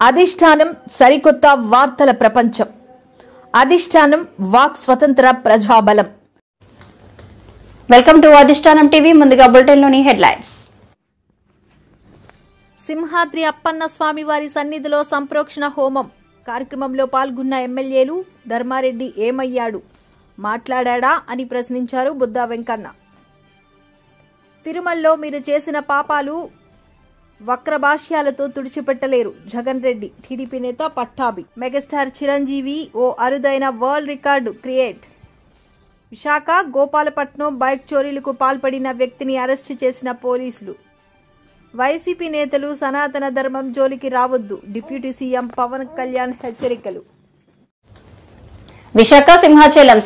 అధిష్టానం సరికొత్త వార్తల ప్రపంచం. అధిష్టానం వాక్ స్వతంత్ర ప్రజాబలం. వెల్కమ్ టు అధిష్టానం టీవీ. ముందుగా బులెటిన్లోని హెడ్లైన్స్. సింహాద్రి అప్పన్న స్వామి వారి సన్నిధిలో సంప్రోక్షణ హోమం కార్యక్రమంలో పాల్గొన్న ఎమ్మెల్యేలు. ధర్మారెడ్డి ఏమయ్యాడు, మాట్లాడా అని ప్రశ్నించారు బుద్దా వెంకన్న. తిరుమలలో మీరు చేసిన పాపాలు వక్రభాష్యాలతో తుడిచిపెట్టలేరు. జగన్ రెడ్డి. టీడీపీ నేత పట్టాభి. మెగాస్టార్ చిరంజీవి ఓ అరుదైన world record create. Visakha Gopalapatnam bike చోరీలకు పాల్పడిన వ్యక్తిని అరెస్టు చేసిన పోలీసులు. వైసీపీ నేతలు సనాతన ధర్మం జోలికి రావద్దు. డిప్యూటీ సీఎం పవన్ కళ్యాణ్ హెచ్చరికలు. విశాఖ సింహాచలం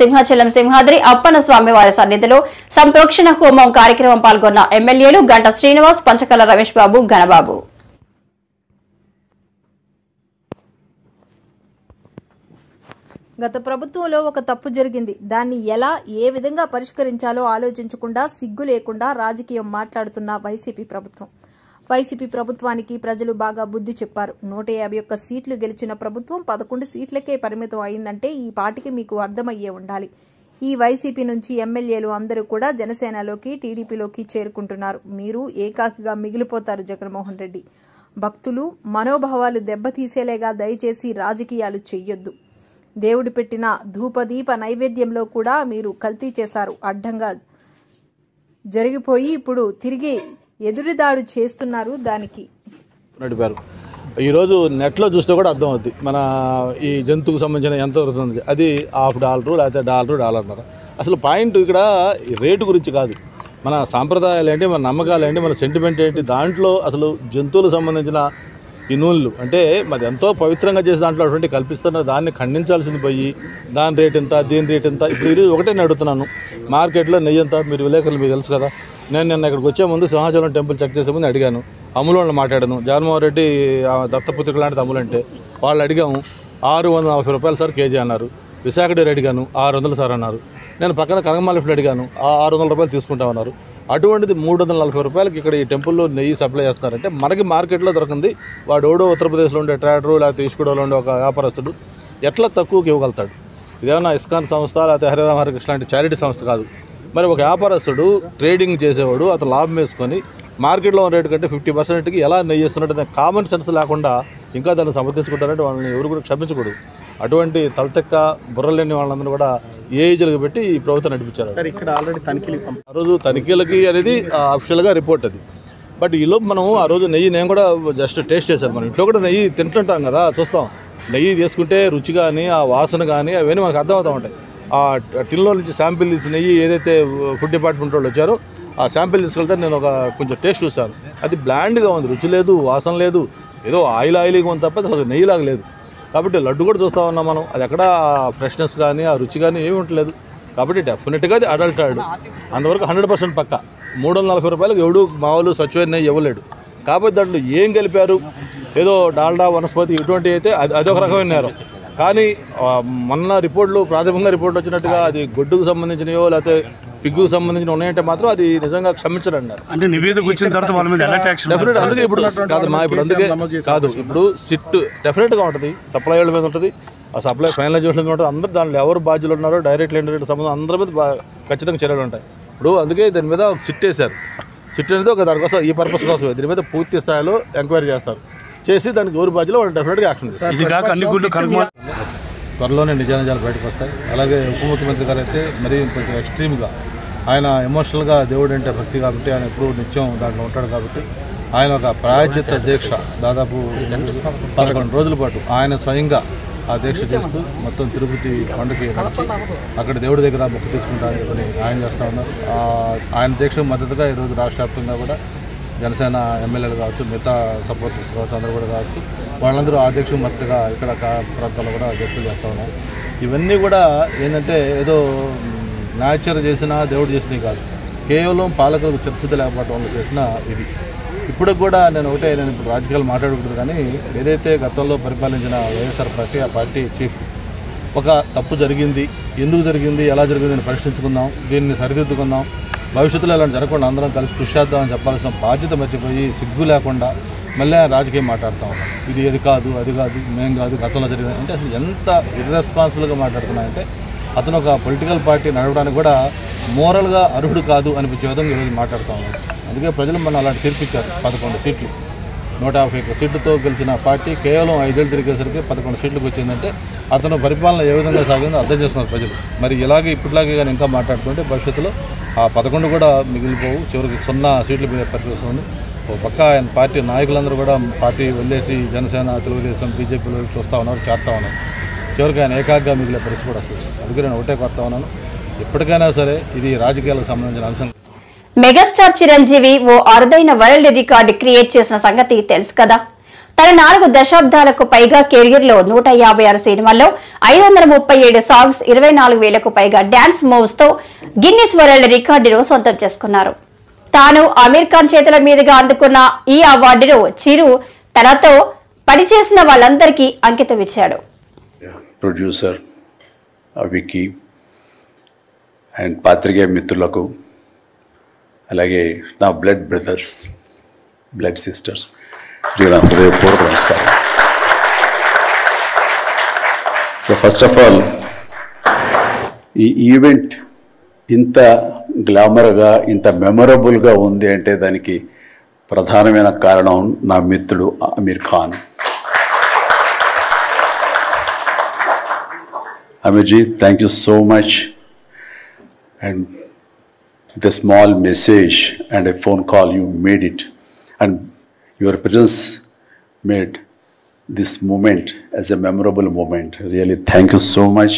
సింహాద్రి అప్పన్న స్వామి వారి సన్నిధిలో సంప్రోక్షణ హోమం కార్యక్రమం పాల్గొన్న ఎమ్మెల్యేలు గంట శ్రీనివాస్, పంచకల రమేష్ బాబు, గణబాబు. గత ప్రభుత్వంలో ఒక తప్పు జరిగింది. దాన్ని ఎలా ఏ విధంగా పరిష్కరించాలో ఆలోచించకుండా, సిగ్గు లేకుండా రాజకీయం మాట్లాడుతున్న వైసీపీ ప్రభుత్వానికి ప్రజలు బాగా బుద్ధి చెప్పారు. 151 సీట్లు గెలిచిన ప్రభుత్వం 11 సీట్లకే పరిమితం అయిందంటే ఈ పాటికి మీకు అర్థమయ్యే ఉండాలి. ఈ వైసీపీ నుంచి ఎమ్మెల్యేలు అందరూ కూడా జనసేనలోకి, టీడీపీలోకి చేరుకుంటున్నారు. మీరు ఏకాకిగా మిగిలిపోతారు. జగన్మోహన్ రెడ్డి భక్తులు మనోభావాలు దెబ్బతీసేలేగా దయచేసి రాజకీయాలు చెయ్యొద్దు. దేవుడు పెట్టిన ధూపదీప నైవేద్యంలో కూడా మీరు కల్తీ చేశారు. అడ్డంగా జరిగిపోయి ఇప్పుడు తిరిగి ఎదురుదాడు చేస్తున్నారు. దానికి నడిపారు. ఈరోజు నెట్లో చూస్తే కూడా అర్థం అవుతుంది మన ఈ జంతువుకు సంబంధించిన ఎంత అవుతుంది. అది $1.5 లేకపోతే $1.5. అసలు పాయింట్ ఇక్కడ రేటు గురించి కాదు. మన సాంప్రదాయాలు ఏంటి, మన నమ్మకాలు ఏంటి, మన సెంటిమెంట్ ఏంటి, దాంట్లో అసలు జంతువులకు సంబంధించిన ఈ నూనెలు అంటే మరి ఎంతో పవిత్రంగా చేసి దాంట్లో అటువంటి కల్పిస్తున్న దాన్ని ఖండించాల్సింది పోయి దాని రేట్ ఎంత, దీని రేట్ ఎంత. ఇప్పుడు ఈరోజు ఒకటే అడుగుతున్నాను, మార్కెట్లో నెయ్యి ఎంత? మీరు విలేకరులు మీకు తెలుసు కదా. నేను నిన్న ఇక్కడికి వచ్చే ముందు సింహాచలం టెంపుల్ చెక్ చేసే ముందు అడిగాను. అమ్ములను మాట్లాడాను. జగన్మోహన్ రెడ్డి దత్తపుత్రిక లాంటి అమ్ములు అంటే వాళ్ళు అడిగాము $640 సార్ కేజీ అన్నారు. విశాఖ డైరీ అడిగాను $600 సార్ అన్నారు. నేను పక్కన కనకమాలిఫ్లో అడిగాను $600 తీసుకుంటామన్నారు. అటువంటిది $340 ఇక్కడ ఈ టెంపుల్లో నెయ్యి సప్లై చేస్తున్నారంటే మనకి మార్కెట్లో దొరకంది వాడు ఉత్తరప్రదేశ్లో ఉండే ట్రాక్టరు లేకపోతే ఈస్కూడలో ఉండే ఒక వ్యాపారస్తుడు ఎట్లా తక్కువకి ఇవ్వగలుగుతాడు? ఇదేమన్నా ఇస్కాన్ సంస్థ లేకపోతే హరిరామ హరికృష్ణ లాంటి చారిటీ సంస్థ కాదు. మరి ఒక వ్యాపారస్తుడు ట్రేడింగ్ చేసేవాడు అతను లాభం వేసుకొని మార్కెట్లో ఉన్న రేటు కంటే 50%కి ఎలా నెయ్యి ఇస్తున్నట్టు కామన్ సెన్స్ లేకుండా ఇంకా దాన్ని సమర్థించుకుంటారంటే వాళ్ళని ఎవరు కూడా క్షమించకూడదు. అటువంటి తలతెక్క బుర్రలేని వాళ్ళందరూ కూడా ఏజీలకు పెట్టి ఈ ప్రభుత్వం నడిపించారు. సార్ ఇక్కడ ఆల్రెడీ తనిఖీలు ఆ రోజు తనిఖీలకి అనేది అఫిషియల్గా రిపోర్ట్ అది. బట్ ఈలోపు మనం ఆ రోజు నెయ్యి నేను కూడా జస్ట్ టేస్ట్ చేశాను. మనం ఇంట్లో కూడా నెయ్యి తింటుంటాం కదా, చూస్తాం. నెయ్యి తీసుకుంటే రుచి కానీ ఆ వాసన కానీ అవన్నీ మనకు అర్థమవుతూ ఉంటాయి. ఆ టిన్లో నుంచి శాంపిల్ తీసి నెయ్యి ఏదైతే ఫుడ్ డిపార్ట్మెంట్ వాళ్ళు వచ్చారో ఆ శాంపిల్ తీసుకెళ్తే నేను కొంచెం టేస్ట్ చూశాను. అది బ్లాండ్గా ఉంది, రుచి లేదు, వాసన లేదు, ఏదో ఆయిలీగా ఉంది తప్ప అసలు నెయ్యిలాగా లేదు. కాబట్టి లడ్డు కూడా చూస్తూ ఉన్నాం మనం, అది ఎక్కడ ఫ్రెష్నెస్ కానీ ఆ రుచి కానీ ఏమి ఉండలేదు. కాబట్టి డెఫినెట్గా అది అడల్టెడ్. అంతవరకు 100% పక్క. $340 ఎవడు మామూలు స్వచ్ఛమైన నెయ్యి ఇవ్వలేడు. కాబట్టి దాంట్లో ఏం కలిపారు, ఏదో డాల్డా వనస్పతి ఇటువంటి అయితే అదొక రకమైన నేరం. కానీ మొన్న రిపోర్ట్లు ప్రాథమికంగా రిపోర్ట్లు వచ్చినట్టుగా అది గొడ్డుకు సంబంధించినవో లేకపోతే పిగ్గుకు సంబంధించిన ఉన్నాయంటే మాత్రం అది నిజంగా క్షమించరన్నారు. అంటే నివేదిక వచ్చిన తర్వాత వాళ్ళ మీద ఎలాంటి యాక్షన్? డెఫినెట్ అందుకే ఇప్పుడు కాదమ్మా, ఇప్పుడు అందుకే కాదు, ఇప్పుడు సిట్ డెఫినెట్గా ఉంటుంది, సప్లై వాళ్ళ మీద ఉంటుంది, ఆ సప్లై ఫైనలైజేషన్ మీద ఉంటుంది. అందరూ దాంట్లో ఎవరు బాధ్యులు ఉన్నారో డైరెక్ట్ ఇండైరెక్ట్ సంబంధం అందరి మీద ఖచ్చితంగా చర్యలు ఉంటాయి. ఇప్పుడు అందుకే దాని మీద ఒక సిట్ వేశారు. సిట్ అనేది ఒక దానికోసం ఈ పర్పస్ కోసమే దీని మీద పూర్తి స్థాయిలో ఎంక్వైరీ చేస్తారు. చేసి దానికి ఎవరు బాధ్యులు వాళ్ళు డెఫినెట్గా యాక్షన్ చేస్తారు. త్వరలోనే నిజాలు బయటకు వస్తాయి. అలాగే ఉప ముఖ్యమంత్రి గారు అయితే మరీ కొంచెం ఎక్స్ట్రీమ్గా ఆయన ఎమోషనల్గా దేవుడు అంటే భక్తి కాబట్టి ఆయన ఎప్పుడు నిత్యం దాంట్లో ఉంటాడు. కాబట్టి ఆయన ఒక ప్రాయశ్చిత్త దీక్ష దాదాపు 11 రోజుల పాటు ఆయన స్వయంగా ఆ దీక్ష చేస్తూ మొత్తం తిరుపతి కొండకి నడిచి అక్కడ దేవుడి దగ్గర మొక్కు తెచ్చుకుంటారని చెప్పని ఆయన చేస్తూ ఉన్నారు. ఆయన దీక్షకు మద్దతుగా ఈరోజు రాష్ట్ర వ్యాప్తంగా కూడా జనసేన ఎమ్మెల్యేలు కావచ్చు, మిగతా సపోర్టర్స్ కావచ్చు, అందరూ కూడా కావచ్చు, వాళ్ళందరూ ఆ దీక్షకు మద్దతుగా ఇక్కడ ప్రాంతాల్లో కూడా దీక్షలు చేస్తూ ఉన్నారు. ఇవన్నీ కూడా ఏంటంటే ఏదో న్యాచర్ చేసిన దేవుడు చేసినవి కాదు, కేవలం పాలకులకు చిత్తశుద్ధి లేకపోవడం వల్ల చేసిన ఇది. ఇప్పుడు కూడా నేను ఇప్పుడు రాజకీయాలు మాట్లాడకూడదు, కానీ ఏదైతే గతంలో పరిపాలించిన వైఎస్ఆర్ పార్టీ, ఆ పార్టీ చీఫ్ ఒక తప్పు జరిగింది, ఎందుకు జరిగింది, ఎలా జరిగింది అని పరిశీలించుకుందాం, దీన్ని సరిదిద్దుకుందాం, భవిష్యత్తులో ఇలాంటి జరగకుండా అందరం కలిసి కృషి చేద్దామని చెప్పాల్సిన బాధ్యత మర్చిపోయి సిగ్గు లేకుండా మళ్ళీ రాజకీయం మాట్లాడుతూ ఉన్నాం. ఇది కాదు అది కాదు మేం కాదు గతంలో జరిగిన అంటే అసలు ఎంత ఇర్రెస్పాన్సిబుల్గా మాట్లాడుతున్నాయంటే అతను ఒక పొలిటికల్ పార్టీ నడవడానికి కూడా మోరల్గా అర్హుడు కాదు అనిపించే విధంగా ఈరోజు మాట్లాడుతూ ఉన్నాడు. అందుకే ప్రజలు మన అలాంటి తీర్పిచ్చారు. 11 సీట్లు 151 సీట్లతో గెలిచిన పార్టీ కేవలం 5 ఏళ్ళు తిరిగేసరికి 11 సీట్లకు వచ్చిందంటే అతను పరిపాలన ఏ విధంగా సాగిందో అర్థం చేస్తున్నారు ప్రజలు. మరి ఇలాగే ఇప్పటిలాగే కానీ ఇంకా మాట్లాడుతుంటే భవిష్యత్తులో ఆ 11 కూడా మిగిలిపోవు, చివరికి 0 సీట్లు పరిస్థితుంది. ఓ పక్క ఆయన పార్టీ నాయకులందరూ కూడా పార్టీ వదిలేసి జనసేన, తెలుగుదేశం, బీజేపీలో చూస్తూ ఉన్నారు, చేస్తూ ఉన్నారు. చివరికి ఆయన ఏకాగ్గా మిగిలే పరిస్థితి కూడా వస్తుంది. అందుకే నేను ఒకటే కోరుతా ఉన్నాను, ఎప్పటికైనా సరే ఇది రాజకీయాలకు సంబంధించిన అంశం. మెగాస్టార్ చిరంజీవి ఓ అరుదైన వరల్డ్ రికార్డు క్రియేట్ చేసిన సంగతి తెలుసు కదా. తన 4 దశాబ్దాలకు పైగా కెరీర్ లో 156 సినిమాల్లో 537 సాంగ్స్, 24,000కు పైగా డాన్స్ మూవ్స్ తో గిన్నిస్ వరల్డ్ రికార్డును సొంతం చేసుకున్నారు. తాను అమీర్ ఖాన్ చేతుల మీదుగా అందుకున్న ఈ అవార్డును చిరు తనతో పనిచేసిన వాళ్ళందరికీ అంకితం ఇచ్చాడు. ప్రొడ్యూసర్ విక్కీ అండ్ పాత్రికేయ మిత్రులకు, అలాగే నా బ్లడ్ బ్రదర్స్, బ్లడ్ సిస్టర్స్, నా హృదయపూర్వక నమస్కారం. సో ఫస్ట్ ఆఫ్ ఆల్ ఈ ఈవెంట్ ఇంత గ్లామర్గా, ఇంత మెమొరబుల్గా ఉంది అంటే దానికి ప్రధానమైన కారణం నా మిత్రుడు Aamir Khan. Amirji, thank you so much. And with a small message and a phone call, you made it. And your presence made this moment as a memorable moment. Really, thank you so much.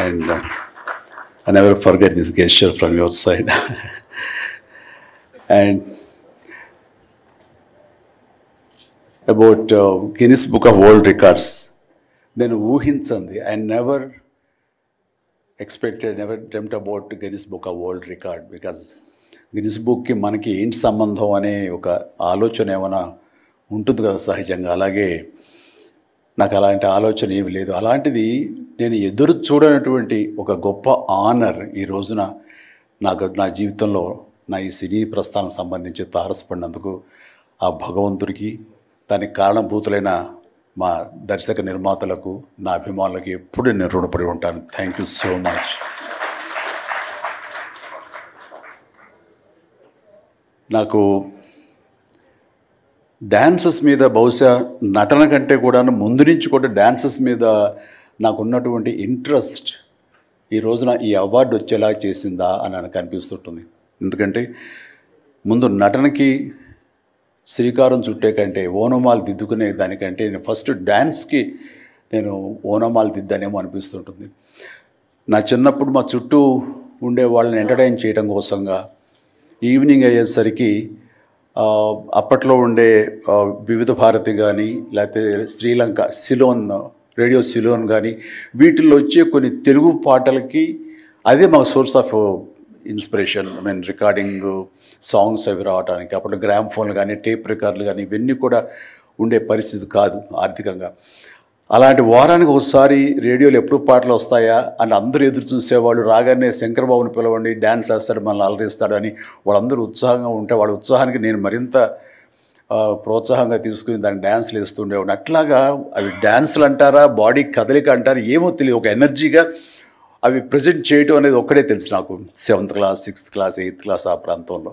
And I never forget this gesture from your side. And about Guinness Book of World Records. నేను ఊహించింది, I never expected, never dreamed about Guinness Book of World Record. Because Guinness బుక్కి మనకి ఏంటి సంబంధం అనే ఒక ఆలోచన ఏమైనా ఉంటుంది కదా సహజంగా. అలాగే నాకు అలాంటి ఆలోచన ఏమి లేదు. అలాంటిది నేను ఎదురు చూడనటువంటి ఒక గొప్ప ఆనర్ ఈ రోజున నా జీవితంలో నా ఈ సినీ ప్రస్థానం సంబంధించి తారసపడినందుకు ఆ భగవంతుడికి, దానికి కారణభూతులైన మా దర్శక నిర్మాతలకు, నా అభిమానులకు ఎప్పుడు నేను రుణపడి ఉంటాను. Thank you so much. నాకు డ్యాన్సెస్ మీద, బహుశా నటన కంటే కూడా ముందు నుంచి కూడా డ్యాన్సెస్ మీద నాకున్నటువంటి ఇంట్రెస్ట్ ఈ రోజున ఈ అవార్డు వచ్చేలా చేసిందా అని నాకు అనిపిస్తుంటుంది. ఎందుకంటే ముందు నటనకి శ్రీకారం చుట్టే కంటే, ఓనమాలు దిద్దుకునే దానికంటే నేను ఫస్ట్ డ్యాన్స్కి నేను ఓనమాలు దిద్దానేమో అనిపిస్తుంటుంది. నా చిన్నప్పుడు మా చుట్టూ ఉండే వాళ్ళని ఎంటర్టైన్ చేయడం కోసంగా ఈవినింగ్ అయ్యేసరికి అప్పట్లో ఉండే వివిధ భారతి కానీ, లేకపోతే శ్రీలంక సిలోన్, రేడియో సిలోన్ కానీ, వీటిల్లో వచ్చే కొన్ని తెలుగు పాటలకి అదే మాకు source of inspiration. I mean recording songs అవి రావడానికి. అప్పుడు గ్రామ్ ఫోన్లు కానీ, టేప్ రికార్డులు కానీ ఇవన్నీ కూడా ఉండే పరిస్థితి కాదు ఆర్థికంగా. అలాంటి వారానికి ఒకసారి రేడియోలో ఎప్పుడు పాటలు వస్తాయా అని అందరూ ఎదురు చూసేవాళ్ళు. రాగానే శంకర్బాబుని పిలవండి, డ్యాన్స్ వేస్తాడు, మనల్ని అలరిస్తాడు అని వాళ్ళందరూ ఉత్సాహంగా ఉంటే వాళ్ళ ఉత్సాహానికి నేను మరింత ప్రోత్సాహంగా తీసుకుని దాన్ని డ్యాన్స్లు వేస్తుండేవాడిని. అట్లాగా అవి డ్యాన్సులు అంటారా, బాడీ కదలిక అంటారా ఏమో తెలియదు, ఒక ఎనర్జీగా అవి ప్రజెంట్ చేయటం అనేది ఒక్కడే తెలుసు నాకు. 7th class, 6th class, 8th class ఆ ప్రాంతంలో.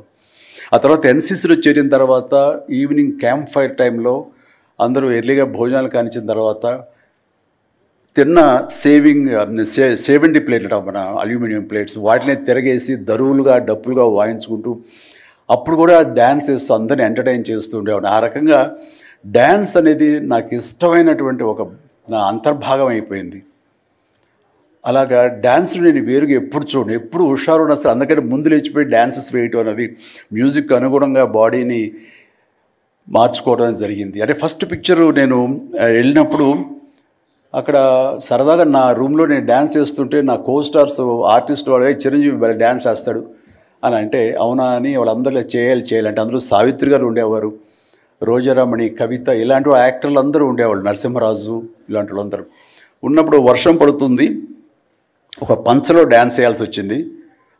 ఆ తర్వాత ఎన్సీసీలో చేరిన తర్వాత ఈవినింగ్ క్యాంప్ ఫైర్ టైంలో అందరూ ఎర్లీగా భోజనాలు కానిచ్చిన తర్వాత తిన్న 70 ప్లేట్లు మన అల్యూమినియం ప్లేట్స్, వాటిని తిరగేసి దరువులుగా డప్పులుగా వాయించుకుంటూ అప్పుడు కూడా డ్యాన్స్ వేస్తూ అందరిని ఎంటర్టైన్ చేస్తూ ఉండేవాడు. ఆ రకంగా డ్యాన్స్ అనేది నాకు ఇష్టమైనటువంటి ఒక నా అంతర్భాగం అయిపోయింది. అలాగా డ్యాన్స్ నేను వేరుగా ఎప్పుడు చూడండి, ఎప్పుడు హుషారు అసలు అందుకంటే ముందు లేచిపోయి డ్యాన్సెస్ వేయటం అనేది మ్యూజిక్ అనుగుణంగా బాడీని మార్చుకోవడం జరిగింది. అంటే ఫస్ట్ పిక్చరు నేను వెళ్ళినప్పుడు అక్కడ సరదాగా నా రూమ్లో నేను డ్యాన్స్ వేస్తుంటే నా కోస్టార్స్ ఆర్టిస్ట్ వాడు చిరంజీవి డ్యాన్స్ వేస్తాడు అని అంటే అవునా అని వాళ్ళందరూ చేయాలంటే అందులో సావిత్రి గారు ఉండేవారు, రోజారామణి, కవిత, ఇలాంటి యాక్టర్లు అందరూ ఉండేవాళ్ళు, నరసింహరాజు ఇలాంటి వాళ్ళందరూ ఉన్నప్పుడు వర్షం పడుతుంది. ఒక పంచలో డ్యాన్స్ వేయాల్సి వచ్చింది.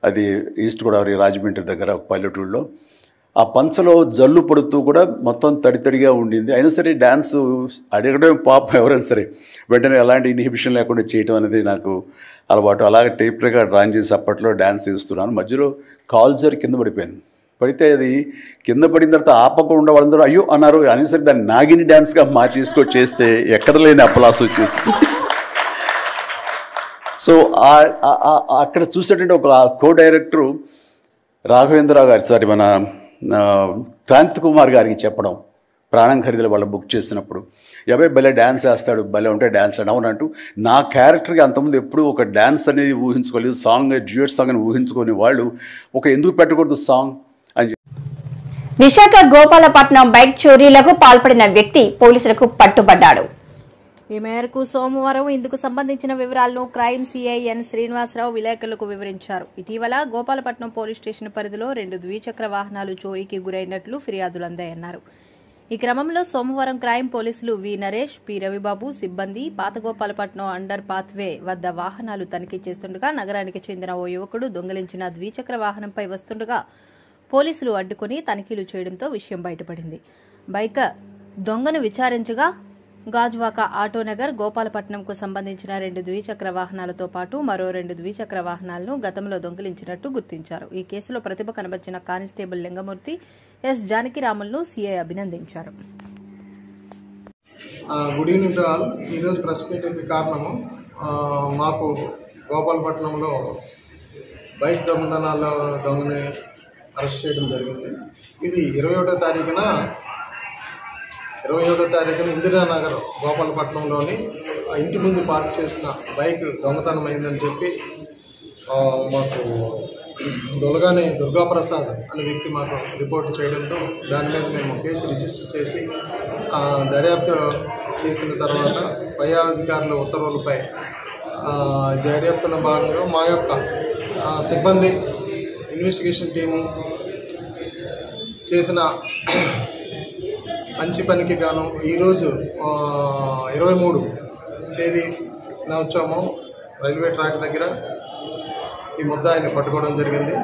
అది ఈస్ట్ గోదావరి రాజమండ్రి దగ్గర ఒక పల్లెటూళ్ళలో. ఆ పంచలో జల్లు పడుతూ కూడా మొత్తం తడితడిగా ఉండింది. అయినా సరే డ్యాన్స్ అడగడం పాపం ఎవరైనా సరే వెంటనే ఎలాంటి ఇన్హిబిషన్ లేకుండా చేయటం అనేది నాకు అలవాటు. అలాగే టేప్ రికార్డ్ డ్రాయింగ్ చేసి అప్పట్లో డ్యాన్స్ చేస్తున్నాను. మధ్యలో కాల్ జారి కింద పడిపోయాను. పడితే అది కింద పడిన తర్వాత ఆపకుండా వాళ్ళందరూ అయ్యో అన్నారు. అయినా సరే దాన్ని నాగిని డ్యాన్స్గా మార్చేసుకొని చేస్తే ఎక్కడ లేని అప్పలాస్ వచ్చేస్తుంది. సో అక్కడ చూసేటంటే ఒక కో డైరెక్టరు రాఘవేంద్రరావు గారి సారి మన క్రాంత్ కుమార్ గారికి చెప్పడం, ప్రాణం ఖరీదులు వాళ్ళు బుక్ చేసినప్పుడు, అబ్బాయి భలే డ్యాన్స్ వేస్తాడు, భలే ఉంటే డ్యాన్స్ అవునంటూ నా క్యారెక్టర్కి అంతకుముందు ఎప్పుడు ఒక డ్యాన్స్ అనేది ఊహించుకోలేదు. సాంగ్ డ్యూయట్ సాంగ్ అని ఊహించుకొని వాళ్ళు ఒక ఎందుకు పెట్టకూడదు సాంగ్ అని. విశాఖ గోపాలపట్నం బైక్ చోరీలకు పాల్పడిన వ్యక్తి పోలీసులకు పట్టుబడ్డాడు. ఈ మేరకు సోమవారం ఇందుకు సంబంధించిన వివరాలను క్రైమ్ సిఐ ఎన్ శ్రీనివాసరావు విలేకరులకు వివరించారు. ఇటీవల గోపాలపట్నం పోలీస్ స్టేషన్ పరిధిలో 2 ద్విచక్ర వాహనాలు చోరీకి గురైనట్లు ఫిర్యాదులు అందాయన్నారు. ఈ క్రమంలో సోమవారం క్రైమ్ పోలీసులు వి నరేష్, పి రవిబాబు సిబ్బంది పాత గోపాలపట్నం అండర్ పాత్వే వద్ద వాహనాలు తనిఖీ చేస్తుండగా నగరానికి చెందిన ఓ యువకుడు దొంగిలించిన ద్విచక్ర వాహనంపై వస్తుండగా పోలీసులు అడ్డుకుని తనిఖీలు చేయడంతో విషయం బయటపడింది. బైక్ దొంగను విచారించగా గాజువాక ఆటోనగర్ గోపాలపట్నంకు సంబంధించిన 2 ద్విచక్ర వాహనాలతో పాటు మరో 2 ద్విచక్ర వాహనాలను గతంలో దొంగిలించినట్టు గుర్తించారు. ఈ కేసులో ప్రతిభ కనబర్చిన కానిస్టేబుల్ లింగమూర్తి, ఎస్ జానకిరాములను సీఐ అభినందించారు. Good evening to all. ఈరోజు ప్రెస్ మీటింగ్కి కారణము మాకు గోపాలపట్నంలో బైక్ దొంగని అరెస్ట్ చేయడం జరిగింది. ఇది 21వ తారీఖున ఇందిరానగర్ గోపాలపట్నంలోని ఇంటి ముందు పార్క్ చేసిన బైక్ దొంగతనమైందని చెప్పి మాకు దొలగాని దుర్గాప్రసాద్ అనే వ్యక్తి మాకు రిపోర్ట్ చేయడంతో దాని మీద మేము కేసు రిజిస్టర్ చేసి దర్యాప్తు చేసిన తర్వాత పై అధికారుల ఉత్తర్వులపై దర్యాప్తులో భాగంగా మా యొక్క సిబ్బంది ఇన్వెస్టిగేషన్ టీము చేసిన మంచి పనికి గాను ఈరోజు 23 తేదీన వచ్చాము. రైల్వే ట్రాక్ దగ్గర ఈ ముద్దాయిని పట్టుకోవడం జరిగింది.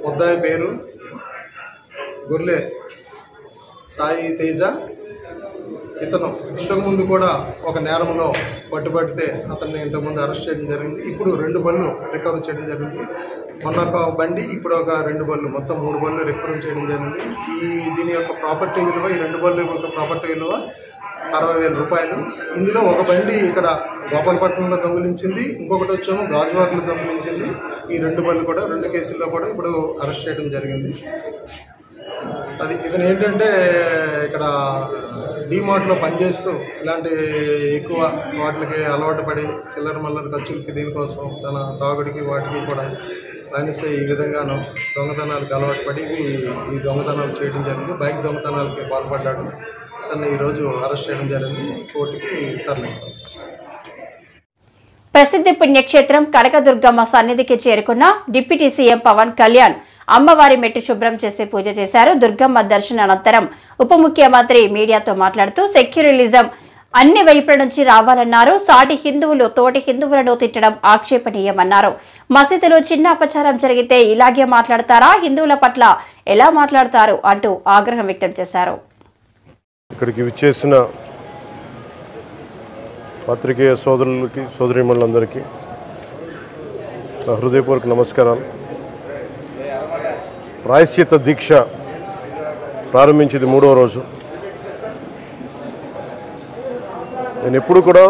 ముద్దాయి పేరు గొర్లె సాయి తేజ. ఇతను ఇంతకుముందు కూడా ఒక నేరంలో పట్టుబడితే అతన్ని ఇంతకుముందు అరెస్ట్ చేయడం జరిగింది. ఇప్పుడు 2 బళ్ళు రికవర్ చేయడం జరిగింది. మొన్న ఒక బండి, ఇప్పుడు ఒక 2 బళ్ళు, మొత్తం 3 బళ్ళు రికవర్ చేయడం జరిగింది. దీని యొక్క ప్రాపర్టీ విలువ, ఈ 2 బళ్ళు యొక్క ప్రాపర్టీ విలువ 60,000 రూపాయలు. ఇందులో ఒక బండి ఇక్కడ గోపాలపట్నంలో దొంగిలించింది, ఇంకొకటి వచ్చేమో గాజువాకలో దొంగిలించింది. ఈ 2 బళ్ళు కూడా 2 కేసుల్లో కూడా ఇప్పుడు అరెస్ట్ చేయడం జరిగింది. ఇతను ఏంటంటే ఇక్కడ డీమార్ట్లో పనిచేస్తూ ఇలాంటి ఎక్కువ వాటికి అలవాటు పడి చిల్లర మల్లర ఖర్చులకి దీనికోసం తన తాగుడికి వాటికి కూడా బానిస ఈ విధంగాను దొంగతనాలకు అలవాటు పడి ఈ దొంగతనాలు చేయడం జరిగింది. బైక్ దొంగతనాలకి పాల్పడ్డాడు. తను ఈరోజు అరెస్ట్ చేయడం జరిగింది. కోర్టుకి తరలిస్తాం. ప్రసిద్ధి పుణ్యక్షేత్రం కనకదుర్గమ్మ సన్నిధికి చేరుకున్న డిప్యూటీ సీఎం పవన్ కళ్యాణ్ అమ్మవారి మెట్టు శుభ్రం చేసి పూజ చేశారు. దుర్గమ్మ దర్శన అనంతరం ఉప ముఖ్యమంత్రి మీడియాతో మాట్లాడుతూ సెక్యులరిజం అన్ని వైపుల నుంచి రావాలన్నారు. సాటి హిందువులు తోటి హిందువులను తిట్టడం ఆక్షేపణీయమన్నారు. మసీదులో చిన్న అపచారం జరిగితే ఇలాగే మాట్లాడతారా, హిందువుల పట్ల ఎలా మాట్లాడతారు అంటూ ఆగ్రహం వ్యక్తం చేశారు. ఇక్కడికి విచ్చేసిన పత్రికేయ సోదరులకి సోదరీమణులందరికీ నా హృదయపూర్వక నమస్కారాలు. ప్రాయశ్చిత్త దీక్ష ప్రారంభించింది 3వ రోజు. నేను ఎప్పుడు కూడా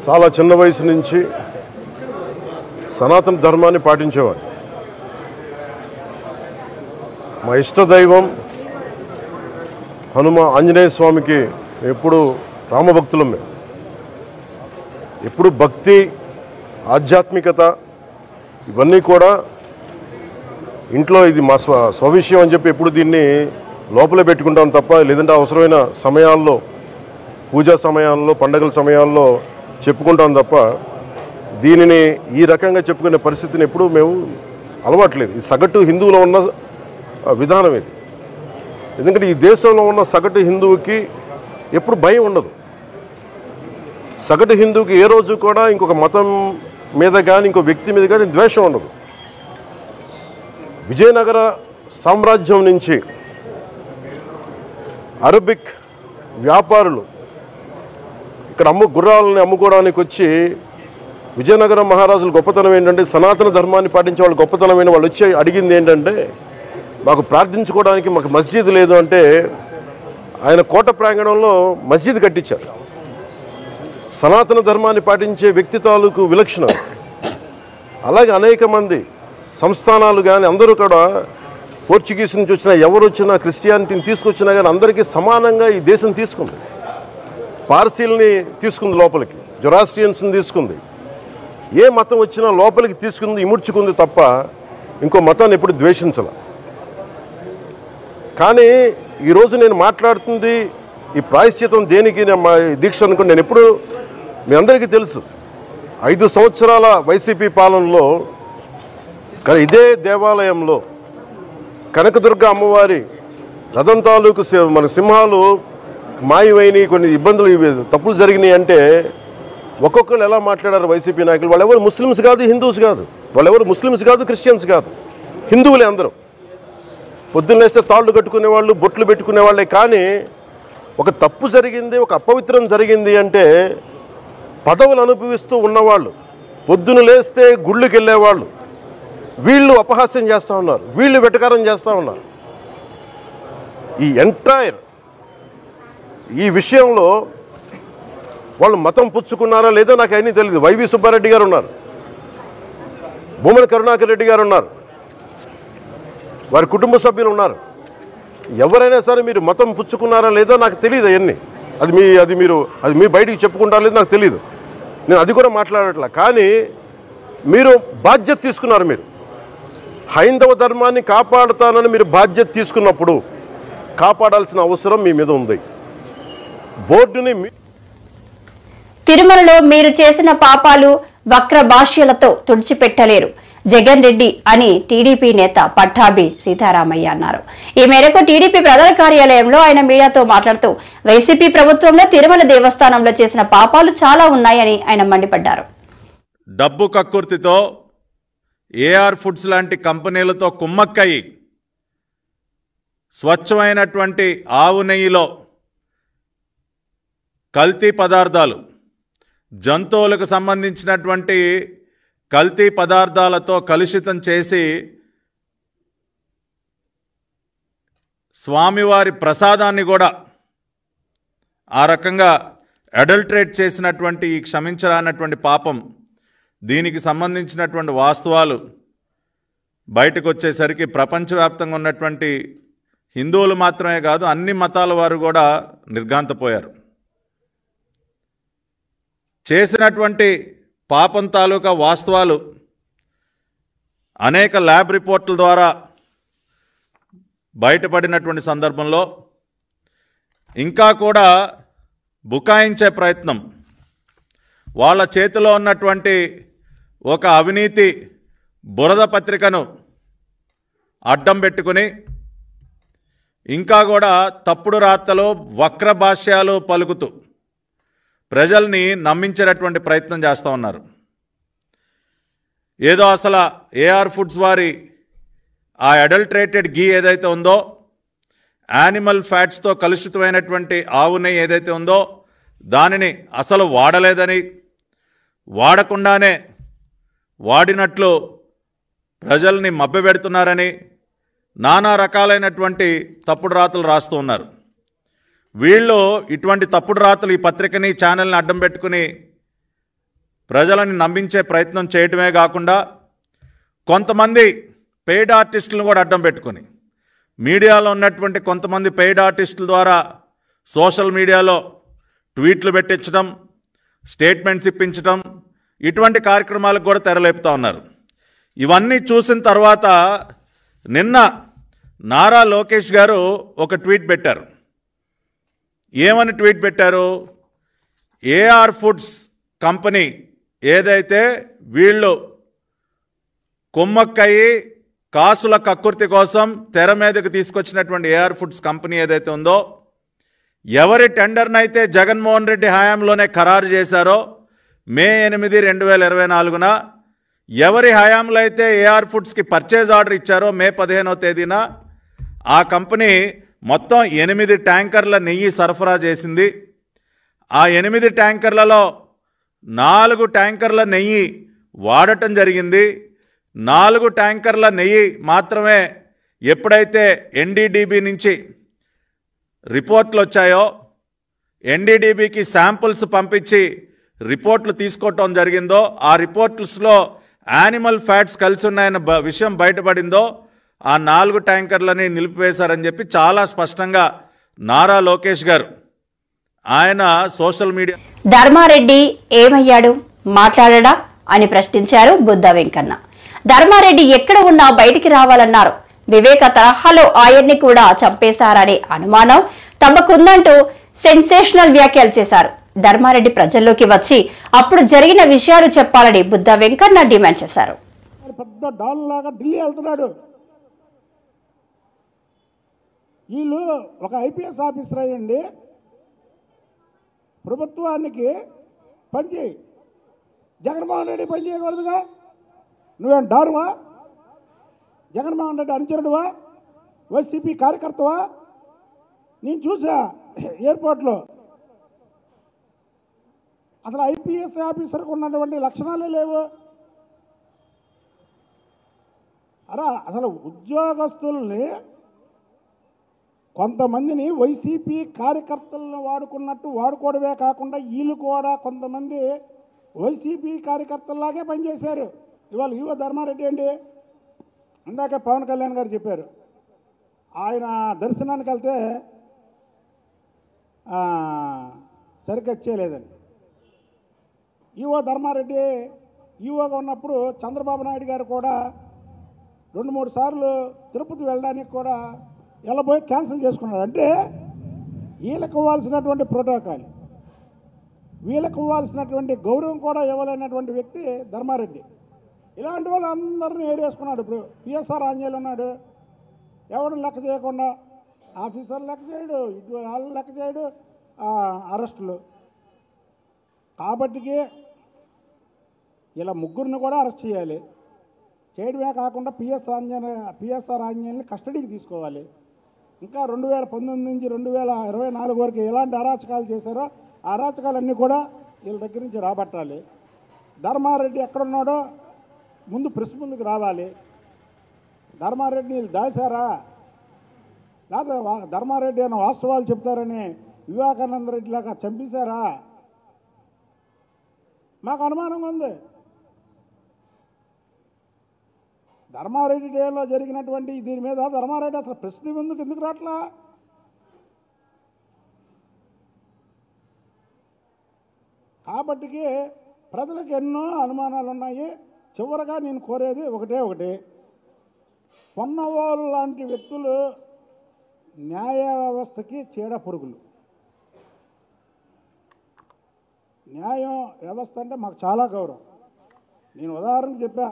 చాలా చిన్న వయసు నుంచి సనాతన ధర్మాన్ని పాటించేవాడిని. మా ఇష్ట దైవం ఆంజనేయ స్వామికి ఎప్పుడు రామభక్తులం. మేము ఎప్పుడు భక్తి, ఆధ్యాత్మికత ఇవన్నీ కూడా ఇంట్లో ఇది మా స్వవిషయం అని చెప్పి ఎప్పుడు దీన్ని లోపలే పెట్టుకుంటాం తప్ప, లేదంటే అవసరమైన సమయాల్లో, పూజా సమయాల్లో, పండగల సమయాల్లో చెప్పుకుంటాం తప్ప దీనిని ఈ రకంగా చెప్పుకునే పరిస్థితిని ఎప్పుడూ మేము అలవాట్లేదు. ఈ సగటు హిందువులో ఉన్న విధానం ఇది. ఎందుకంటే ఈ దేశంలో ఉన్న సగటు హిందువుకి ఎప్పుడు భయం ఉండదు. సగటు హిందువుకి ఏ రోజు కూడా ఇంకొక మతం మీద కానీ ఇంకో వ్యక్తి మీద కానీ ద్వేషం ఉండదు. విజయనగర సామ్రాజ్యం నుంచి అరబిక్ వ్యాపారులు ఇక్కడ గుర్రాలని అమ్ముకోవడానికి వచ్చి విజయనగరం మహారాజుల గొప్పతనం ఏంటంటే సనాతన ధర్మాన్ని పాటించే వాళ్ళు గొప్పతనమైన వాళ్ళు వచ్చి అడిగింది ఏంటంటే మాకు ప్రార్థించుకోవడానికి మాకు మస్జిద్ లేదు అంటే ఆయన కోట ప్రాంగణంలో మస్జిద్ కట్టించారు. సనాతన ధర్మాన్ని పాటించే వ్యక్తి తాలూకు విలక్షణం. అలాగే అనేక మంది సంస్థానాలు కానీ అందరూ కూడా పోర్చుగీస్ నుంచి వచ్చినా ఎవరు వచ్చినా క్రిస్టియానిటీని తీసుకొచ్చినా కానీ అందరికీ సమానంగా ఈ దేశం తీసుకుంది. పార్సీల్ని తీసుకుంది లోపలికి, జొరాస్ట్రియన్స్ని తీసుకుంది. ఏ మతం వచ్చినా లోపలికి తీసుకుంది, ఇముడ్చుకుంది తప్ప ఇంకో మతాన్ని ఎప్పుడు ద్వేషించాల. కానీ ఈరోజు నేను మాట్లాడుతుంది ఈ ప్రాయశ్చితం దేనికి మా దీక్ష అనుకుని నేను ఎప్పుడు మీ అందరికీ తెలుసు 5 సంవత్సరాల వైసీపీ పాలనలో ఇదే దేవాలయంలో కనకదుర్గ అమ్మవారి రథం తాలూకు మన సింహాలు మాయమైనవి, కొన్ని ఇబ్బందులు తప్పులు జరిగినాయి అంటే ఒక్కొక్కరు ఎలా మాట్లాడారు వైసీపీ నాయకులు. వాళ్ళెవరు ముస్లిమ్స్ కాదు, హిందూస్ కాదు, వాళ్ళెవరు ముస్లిమ్స్ కాదు, క్రిస్టియన్స్ కాదు, హిందువులే అందరూ. పొద్దున్నేస్తే తాళ్ళు కట్టుకునే వాళ్ళు, బొట్లు పెట్టుకునే వాళ్ళే. కానీ ఒక తప్పు జరిగింది, ఒక అపవిత్రం జరిగింది అంటే పదవులు అనుభవిస్తూ ఉన్నవాళ్ళు, పొద్దున లేస్తే గుళ్ళకి వెళ్ళేవాళ్ళు, వీళ్ళు అపహాస్యం చేస్తూ ఉన్నారు, వీళ్ళు వెటకారం చేస్తూ ఉన్నారు. ఈ ఎంటైర్ ఈ విషయంలో వాళ్ళు మతం పుచ్చుకున్నారా లేదో నాకు అన్నీ తెలియదు. వైవి సుబ్బారెడ్డి గారు ఉన్నారు, భూమన కరుణాకర్ రెడ్డి గారు ఉన్నారు, వారి కుటుంబ సభ్యులు ఉన్నారు. ఎవరైనా సరే మీరు మతం పుచ్చుకున్నారా లేదో నాకు తెలియదు. అవన్నీ అది మీరు బయటికి చెప్పుకుంటారా లేదో నాకు తెలియదు. నేను అది కూడా మాట్లాడట్లా. కానీ మీరు బాధ్యత తీసుకున్నారు. మీరు హైందవ ధర్మాన్ని కాపాడుతానని మీరు బాధ్యత తీసుకున్నప్పుడు కాపాడాల్సిన అవసరం మీ మీద ఉంది. బోర్డుని తిరుమలలో మీరు చేసిన పాపాలు వక్ర భాష్యాలతో తుడిచిపెట్టలేరు జగన్ రెడ్డి అని టీడీపీ నేత పట్టాభి సీతారామయ్య అన్నారు. ఈ మేరకు టీడీపీ ప్రధాన కార్యాలయంలో ఆయన మీడియాతో మాట్లాడుతూ వైసీపీ ప్రభుత్వంలో తిరుమల దేవస్థానంలో చేసిన పాపాలు చాలా ఉన్నాయని ఆయన మండిపడ్డారు. డబ్బు కక్కుర్తితో ఏఆర్ ఫుడ్స్ లాంటి కంపెనీలతో కుమ్మక్కయి స్వచ్ఛమైనటువంటి ఆవు నెయ్యిలో కల్తీ పదార్థాలు, జంతువులకు సంబంధించినటువంటి కల్తీ పదార్థాలతో కలుషితం చేసి స్వామివారి ప్రసాదాన్ని కూడా ఆ రకంగా అడల్టరేట్ చేసినటువంటి ఈ క్షమించరానటువంటి పాపం, దీనికి సంబంధించినటువంటి వాస్తవాలు బయటకు వచ్చేసరికి ప్రపంచవ్యాప్తంగా ఉన్నటువంటి హిందువులు మాత్రమే కాదు అన్ని మతాల వారు కూడా నిర్ఘాంతపోయారు. చేసినటువంటి పాపం తాలూకా వాస్తవాలు అనేక ల్యాబ్ రిపోర్టుల ద్వారా బయటపడినటువంటి సందర్భంలో ఇంకా కూడా బుకాయించే ప్రయత్నం, వాళ్ళ చేతిలో ఉన్నటువంటి ఒక అవినీతి బురద పత్రికను అడ్డం పెట్టుకుని ఇంకా కూడా తప్పుడు రాతలు వక్ర భాష్యాలు పలుకుతూ ప్రజల్ని నమ్మించేటటువంటి ప్రయత్నం చేస్తూ ఉన్నారు. ఏదో అసలు ఏఆర్ ఫుడ్స్ వారి ఆ అడల్టరేటెడ్ గీ ఏదైతే ఉందో, యానిమల్ ఫ్యాట్స్తో కలుషితమైనటువంటి ఆవు నెయ్యి ఏదైతే ఉందో దానిని అసలు వాడలేదని, వాడకుండానే వాడినట్లు ప్రజల్ని మభ్యపెడుతున్నారని నానా రకాలైనటువంటి తప్పుడు రాతలు రాస్తూ ఉన్నారు. వీళ్ళు ఇటువంటి తప్పుడు రాతలు ఈ పత్రికని ఛానల్ని అడ్డం పెట్టుకుని ప్రజలని నమ్మించే ప్రయత్నం చేయటమే కాకుండా కొంతమంది పెయిడ్ ఆర్టిస్టులను కూడా అడ్డం పెట్టుకుని మీడియాలో ఉన్నటువంటి కొంతమంది పెయిడ్ ఆర్టిస్టుల ద్వారా సోషల్ మీడియాలో ట్వీట్లు పెట్టించడం, స్టేట్మెంట్స్ ఇప్పించడం, ఇటువంటి కార్యక్రమాలకు కూడా తెరలేపుతూ ఉన్నారు. ఇవన్నీ చూసిన తర్వాత నిన్న నారా లోకేష్ గారు ఒక ట్వీట్ పెట్టారు. ఏమని ట్వీట్ పెట్టారు? ఏఆర్ ఫుడ్స్ కంపెనీ ఏదైతే వీళ్ళు కుమ్మక్కయి కాసుల కక్కుర్తి కోసం తెర మీదకు తీసుకొచ్చినటువంటి ఏఆర్ ఫుడ్స్ కంపెనీ ఏదైతే ఉందో, ఎవరి టెండర్నైతే జగన్మోహన్ రెడ్డి హయాంలోనే ఖరారు చేశారో మే 8, 2024న, ఎవరి హయాంలో అయితే ఏఆర్ ఫుడ్స్కి పర్చేజ్ ఆర్డర్ ఇచ్చారో మే 15వ తేదీన, ఆ కంపెనీ మొత్తం 8 ట్యాంకర్ల నెయ్యి సరఫరా చేసింది. ఆ 8 ట్యాంకర్లలో 4 ట్యాంకర్ల నెయ్యి వాడటం జరిగింది. 4 ట్యాంకర్ల నెయ్యి మాత్రమే ఎప్పుడైతే ఎన్డీడీబీ నుంచి రిపోర్ట్లు వచ్చాయో ఎన్డీడీబీకి శాంపుల్స్ పంపించి రిపోర్ట్లు తీసుకోవటం జరిగిందో, ఆ రిపోర్ట్స్లో యానిమల్ ఫ్యాట్స్ కలిసి ఉన్నాయన్న విషయం బయటపడిందో ఆ 4 ట్యాంకర్లని నిలిపివేశారని చెప్పి చాలా స్పష్టంగా నారా లోకేష్ గారు ఆయన సోషల్ మీడియా. ధర్మారెడ్డి ఏమయ్యాడు, మాట్లాడడా అని ప్రశ్నించారు బుద్ధ వెంకన్న. ధర్మారెడ్డి ఎక్కడ ఉన్నా బయటికి రావాలన్నారు. వివేక తరహాలో ఆయన్ని కూడా చంపేశారనే అనుమానం తమకుందంటూ సెన్సేషనల్ వ్యాఖ్యలు చేశారు. ధర్మారెడ్డి ప్రజల్లోకి వచ్చి అప్పుడు జరిగిన విషయాలు చెప్పాలని బుద్ధ వెంకన్న డిమాండ్ చేశారు. పెద్ద డాన్ లాగా ఢిల్లీ వెళ్తున్నాడు. వీళ్ళు ఒక ఐపీఎస్ ఆఫీసర్ అయ్యండి ప్రభుత్వానికి పనిచేయి, జగన్మోహన్ రెడ్డి పని చేయకూడదుగా. నువ్వేం డారువా? జగన్మోహన్ రెడ్డి అనుచరుడువా? వైసీపీ కార్యకర్తవా? నేను చూసా ఎయిర్పోర్ట్లో అసలు ఐపీఎస్ ఆఫీసర్కి ఉన్నటువంటి లక్షణాలే లేవు. అసలు ఉద్యోగస్తుల్ని కొంతమందిని వైసీపీ కార్యకర్తలను వాడుకున్నట్టు వాడుకోవడమే కాకుండా వీళ్ళు కూడా కొంతమంది వైసీపీ కార్యకర్తల్లాగే పనిచేశారు. ఇవాళ ఈవో ధర్మారెడ్డి అండి, ఇందాక పవన్ కళ్యాణ్ గారు చెప్పారు ఆయన దర్శనానికి వెళ్తే సరిగ్గా చేయలేదని. ఈవో ధర్మారెడ్డి ఈవోగా ఉన్నప్పుడు చంద్రబాబు నాయుడు గారు కూడా 2-3 సార్లు తిరుపతి వెళ్ళడానికి కూడా వెళ్ళబోయి క్యాన్సిల్ చేసుకున్నారు. అంటే వీళ్ళకి ఇవ్వాల్సినటువంటి ప్రోటోకాల్, వీళ్ళకి ఇవ్వాల్సినటువంటి గౌరవం కూడా ఇవ్వలేనటువంటి వ్యక్తి ధర్మారెడ్డి. ఇలాంటి వాళ్ళు అందరినీ ఏరేసుకున్నాడు. ఇప్పుడు పిఎస్ఆర్ ఆంజనేయులు ఉన్నాడు, ఎవరిని లెక్క చేయకుండా, ఆఫీసర్ లెక్క చేయడు, ఇటు వాళ్ళు లెక్క చేయడు, అరెస్టులు. కాబట్టికి ఇలా ముగ్గురిని కూడా అరెస్ట్ చేయాలి. చేయడమే కాకుండా పిఎస్ఆర్ ఆంజనేయుల్ని కస్టడీకి తీసుకోవాలి. ఇంకా 2019 నుంచి 2024 వరకు ఎలాంటి అరాచకాలు చేశారో ఆ అరాచకాలన్నీ కూడా వీళ్ళ దగ్గర నుంచి రాబట్టాలి. ధర్మారెడ్డి ఎక్కడున్నాడో ముందు ప్రెస్ ముందుకు రావాలి. ధర్మారెడ్డిని వీళ్ళు దాచారా, లేదా ధర్మారెడ్డి అన్న వాస్తవాలు చెప్తారని వివేకానంద రెడ్డి లాగా చంపేశారా? మాకు అనుమానంగా ఉంది. ధర్మారెడ్డి డేలో జరిగినటువంటి దీని మీద ధర్మారెడ్డి అసలు ప్రశ్న ముందుకు ఎందుకు రాట్లా? కాబట్టికి ప్రజలకు ఎన్నో అనుమానాలు ఉన్నాయి. చివరగా నేను కోరేది ఒకటే, పొన్నవాళ్ళు లాంటి వ్యక్తులు న్యాయ వ్యవస్థకి చీడ పురుగులు. న్యాయం వ్యవస్థ అంటే మాకు చాలా గౌరవం. నేను ఉదాహరణకు చెప్పా,